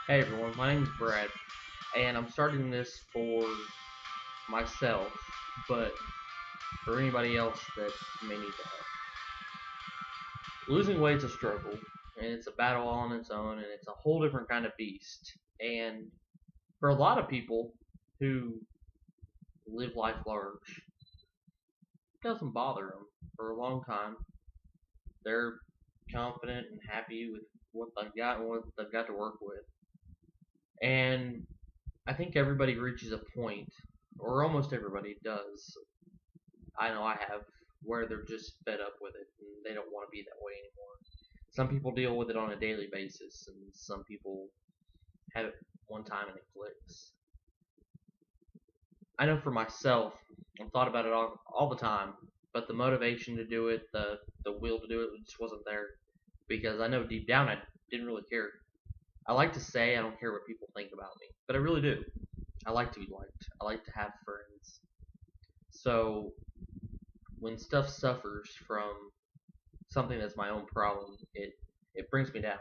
Hey everyone, my name is Brad, and I'm starting this for myself, but for anybody else that may need the help. Losing weight's a struggle, and it's a battle all on its own, and it's a whole different kind of beast. And for a lot of people who live life large, it doesn't bother them for a long time. They're confident and happy with what they've got and what they've got to work with. And I think everybody reaches a point, or almost everybody does, I know I have, where they're just fed up with it and they don't want to be that way anymore. Some people deal with it on a daily basis, and some people have it one time and it clicks. I know for myself, I've thought about it all the time, but the motivation to do it, the will to do it, just wasn't there because I know deep down I didn't really care. I like to say I don't care what people think about me, but I really do. I like to be liked. I like to have friends. So when stuff suffers from something that's my own problem, it brings me down.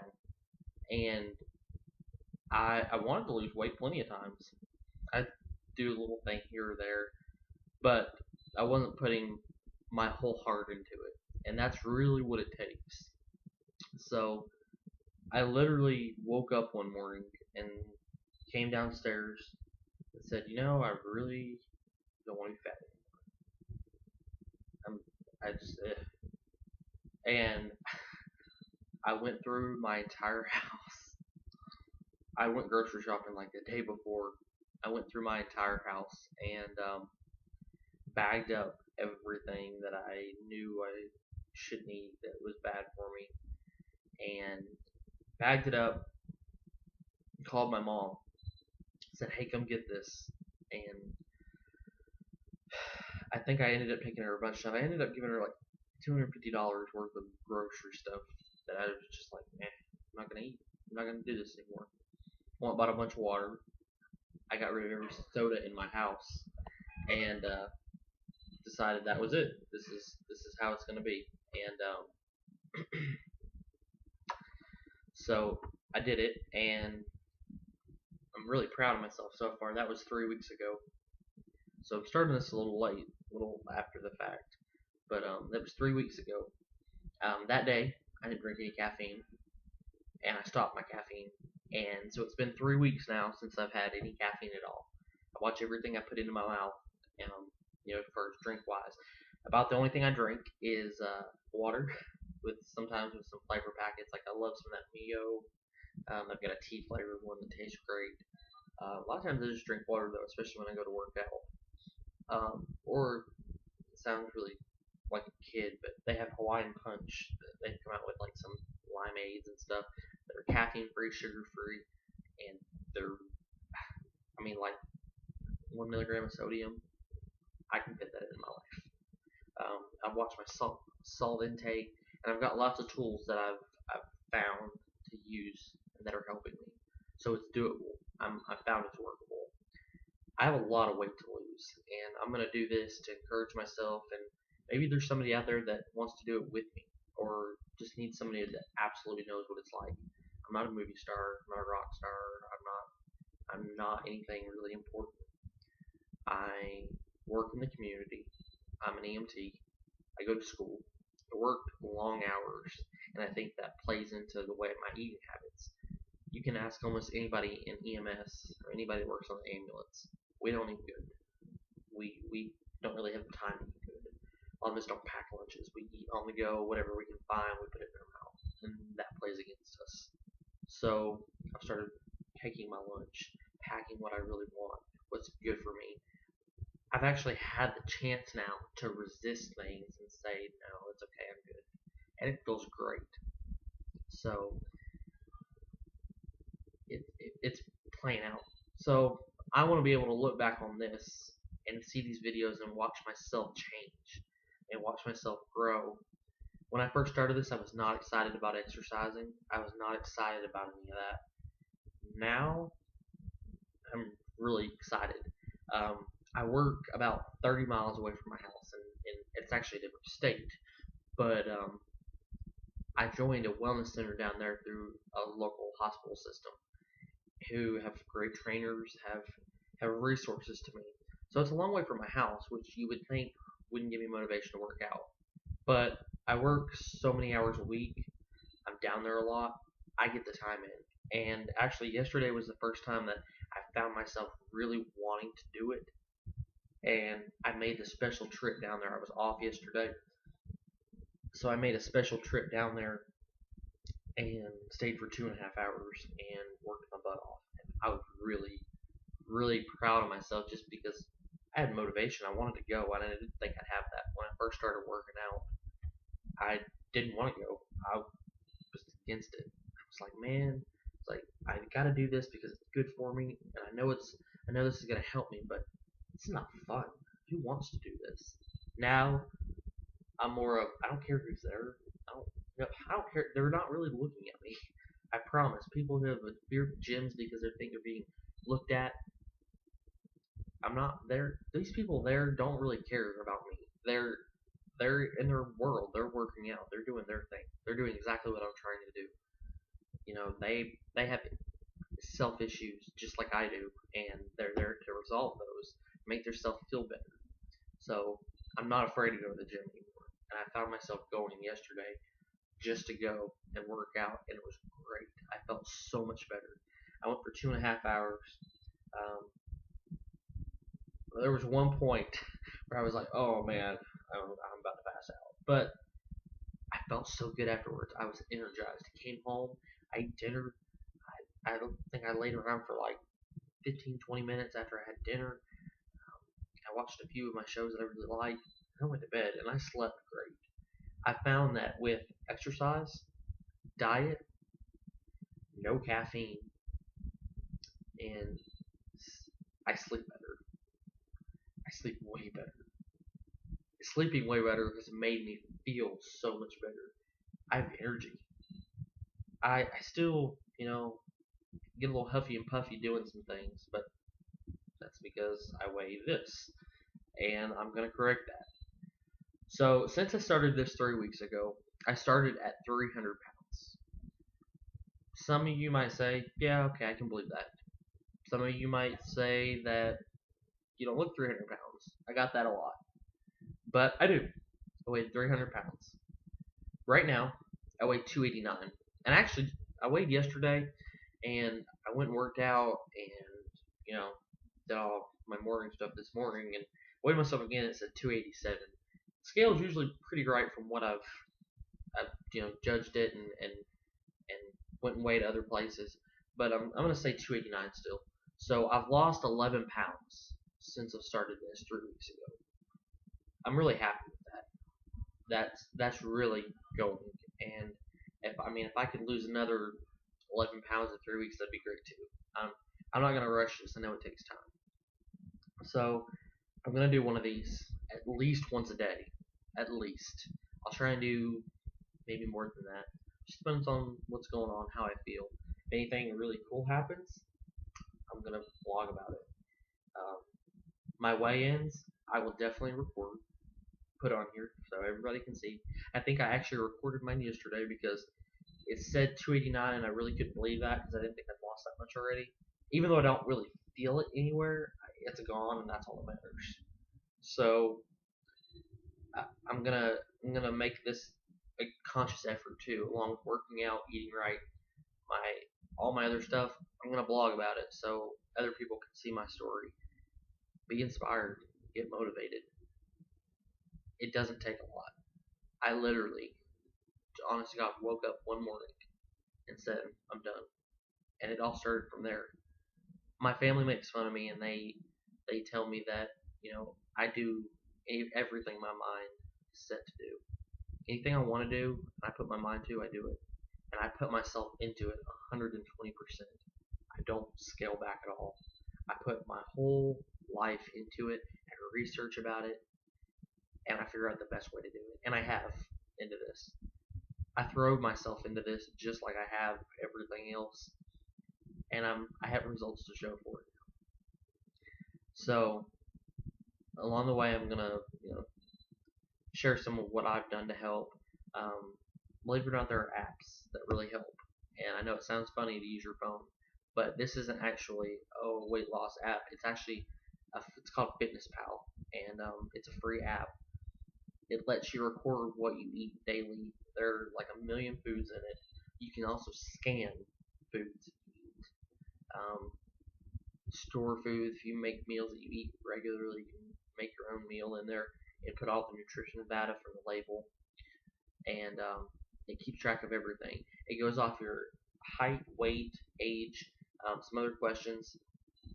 And I wanted to lose weight plenty of times. I do a little thing here or there, but I wasn't putting my whole heart into it, and that's really what it takes. So I literally woke up one morning and came downstairs and said, I really don't want to be fat anymore. I just, and I went through my entire house. I went grocery shopping like the day before. I went through my entire house and bagged up everything that I knew I shouldn't eat that was bad for me, and bagged it up. Called my mom, said, "Hey, come get this." And I think I ended up taking her a bunch of stuff. I ended up giving her like $250 worth of grocery stuff that I was just like, I'm not gonna eat. I'm not gonna do this anymore. Well, I bought a bunch of water. I got rid of every soda in my house, and decided that was it. This is how it's gonna be. And so I did it, and I'm really proud of myself so far. That was 3 weeks ago. So I'm starting this a little late, a little after the fact. But that was 3 weeks ago. That day, I didn't drink any caffeine, and I stopped my caffeine. And so it's been 3 weeks now since I've had any caffeine at all. I watch everything I put into my mouth, for drink wise. About the only thing I drink is water, with sometimes with some flavor packets. Like I love some of that Mio. I've got a tea flavored one that tastes great. A lot of times I just drink water though, especially when I go to work out. Or it sounds really like a kid, but they have Hawaiian Punch. They come out with like some limeades and stuff that are caffeine free, sugar free, and they're, like 1 milligram of sodium. I can fit that in my life. I've watched my salt intake, and I've got lots of tools that I've found to use and that are helping me. So it's doable. I found it's workable. I have a lot of weight to lose, and I'm gonna do this to encourage myself. And maybe there's somebody out there that wants to do it with me, or just needs somebody that absolutely knows what it's like. I'm not a movie star. I'm not a rock star. I'm not anything really important. I work in the community. I'm an EMT. I go to school. I work long hours, and I think that plays into the way of my eating habits. You can ask almost anybody in EMS or anybody that works on the ambulance. We don't eat good. We don't really have time to eat good. A lot of us don't pack lunches. We eat on the go, whatever we can find, we put it in our mouth, and that plays against us. So I've started taking my lunch, packing what I really want, what's good for me. I've actually had the chance now to resist things and say, no, it's okay, I'm good. And it feels great. So it's playing out. So I want to be able to look back on this and see these videos and watch myself change and watch myself grow. When I first started this, I was not excited about exercising. I was not excited about any of that. Now I'm really excited. I work about 30 miles away from my house, and it's actually a different state. But I joined a wellness center down there through a local hospital system, who have great trainers, have resources to me. So it's a long way from my house, which you would think wouldn't give me motivation to work out. But I work so many hours a week. I'm down there a lot. I get the time in. And actually, yesterday was the first time that I found myself really wanting to do it. And I made the special trip down there. I was off yesterday, so I made a special trip down there and stayed for 2.5 hours and worked my butt off. And I was really, really proud of myself just because I had motivation. I wanted to go, and I didn't think I'd have that when I first started working out. I didn't want to go. I was against it. I was like, man, it's like I got to do this because it's good for me, and I know this is gonna help me, but it's not fun. Who wants to do this? Now I'm more of I don't care who's there. I don't. I don't care. They're not really looking at me. I promise. People who have a fear of gyms because they think they're being looked at. I'm not there. These people there don't really care about me. They're in their world. They're working out. They're doing their thing. They're doing exactly what I'm trying to do. You know, they have self issues just like I do, and they're there to resolve those, make themselves feel better. So I'm not afraid to go to the gym anymore. And I found myself going yesterday just to go and work out, and it was great. I felt so much better. I went for 2.5 hours. Um, there was one point where I was like, "Oh man, I'm about to pass out," but I felt so good afterwards. I was energized. I came home, I ate dinner. I don't think I laid around for like 15, 20 minutes after I had dinner. I watched a few of my shows that I really liked. I went to bed and I slept great. I found that with exercise, diet, no caffeine, and I sleep better. I sleep way better. Sleeping way better has made me feel so much better. I have energy. I still, get a little huffy and puffy doing some things, but that's because I weigh this, and I'm gonna correct that. So since I started this 3 weeks ago, I started at 300 pounds. Some of you might say, yeah, okay, I can believe that. Some of you might say that you don't look 300 pounds. I got that a lot. But I do. I weigh 300 pounds. Right now, I weigh 289. And actually, I weighed yesterday, and I went and worked out, and, did all my morning stuff this morning, and weighed myself again. It said 287. The scale's usually pretty right from what I've judged it and went and weighed other places. But I'm going to say 289 still. So I've lost 11 pounds since I've started this 3 weeks ago. I'm really happy with that. That's really going. And if I could lose another 11 pounds in 3 weeks, that'd be great too. I'm not gonna rush this. I know it takes time. So I'm gonna do one of these at least once a day. At least. I'll try and do maybe more than that. Just depends on what's going on, how I feel. If anything really cool happens, I'm gonna blog about it. Um, my weigh-ins, I will definitely record, put on here so everybody can see. I think I actually recorded mine yesterday because it said 289 and I really couldn't believe that because I didn't think I'd lost that much already. Even though I don't really feel it anywhere, it's gone and that's all that matters. So I'm gonna make this a conscious effort too, along with working out, eating right, my all my other stuff. I'm gonna blog about it so other people can see my story, be inspired, get motivated. It doesn't take a lot. I literally, honest to God, woke up one morning and said, I'm done. And it all started from there. My family makes fun of me and they tell me that, I do everything my mind is set to do. Anything I want to do, and I put my mind to, I do it. And I put myself into it 120%. I don't scale back at all. I put my whole life into it, I research about it, and I figure out the best way to do it. And I have into this. I throw myself into this just like I have everything else, and I have results to show for it. So along the way, I'm gonna share some of what I've done to help. Believe it or not, there are apps that really help. And I know it sounds funny to use your phone, but this isn't actually a weight loss app. It's actually it's called Fitness Pal, and it's a free app. It lets you record what you eat daily. There are like a million foods in it. You can also scan foods you eat. Store food. If you make meals that you eat regularly, you can make your own meal in there and put all the nutritional data from the label, and it keeps track of everything. It goes off your height, weight, age, some other questions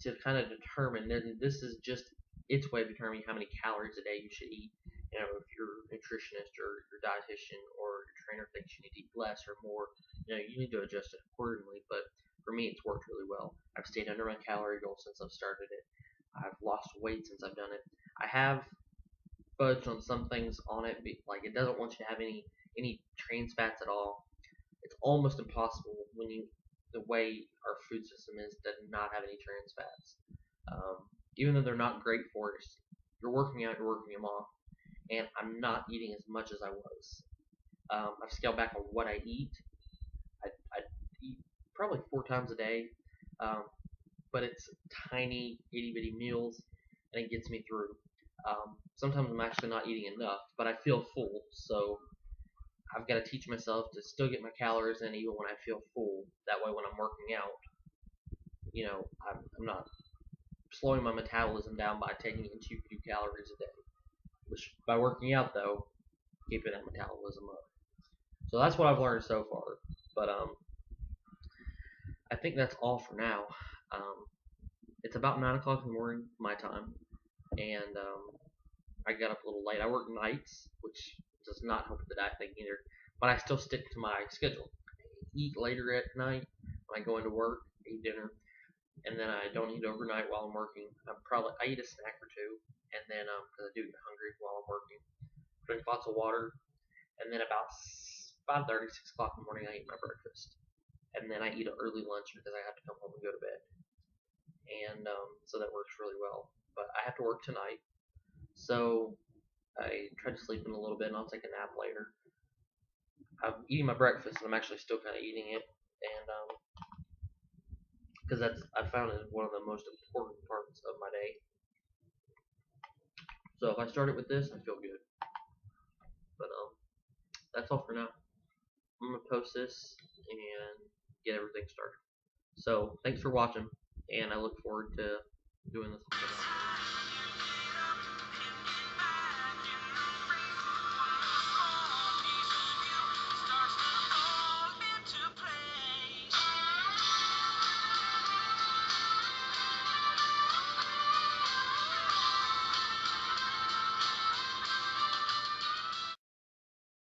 to kind of determine. And this is just its way of determining how many calories a day you should eat. You know, if your nutritionist or your dietitian or your trainer thinks you need to eat less or more, you need to adjust it accordingly. But for me, it's worked really well. I've stayed under my calorie goal since I've started it. I've lost weight since I've done it. I have fudged on some things on it, like it doesn't want you to have any trans fats at all. It's almost impossible when the way our food system is to not have any trans fats. Even though they're not great for us, you're working out, you're working them off, and I'm not eating as much as I was. I've scaled back on what I eat. I eat probably 4 times a day, um, but it's tiny, itty bitty meals, and it gets me through. Sometimes I'm actually not eating enough, but I feel full, so I've got to teach myself to still get my calories in even when I feel full. That way, when I'm working out, I'm not slowing my metabolism down by taking in too few calories a day. Which, by working out though, keeping that metabolism up. So that's what I've learned so far. But I think that's all for now. It's about 9 o'clock in the morning my time, and I got up a little late. I work nights, which does not help with the diet thing either. But I still stick to my schedule. I eat later at night when I go into work, eat dinner, and then I don't eat overnight while I'm working. I eat a snack or two, and then because I do get hungry while I'm working, drink lots of water, and then about 5:30, 6 o'clock in the morning, I eat my breakfast, and then I eat an early lunch because I have to come home and go to bed, and so that works really well. But I have to work tonight, so I try to sleep in a little bit, and I'll take a nap later. I'm eating my breakfast, and I'm actually still kind of eating it, and because I found it one of the most important parts of my day. So if I start it with this, I feel good. But that's all for now. I'm gonna post this and get everything started. So thanks for watching, and I look forward to doing this.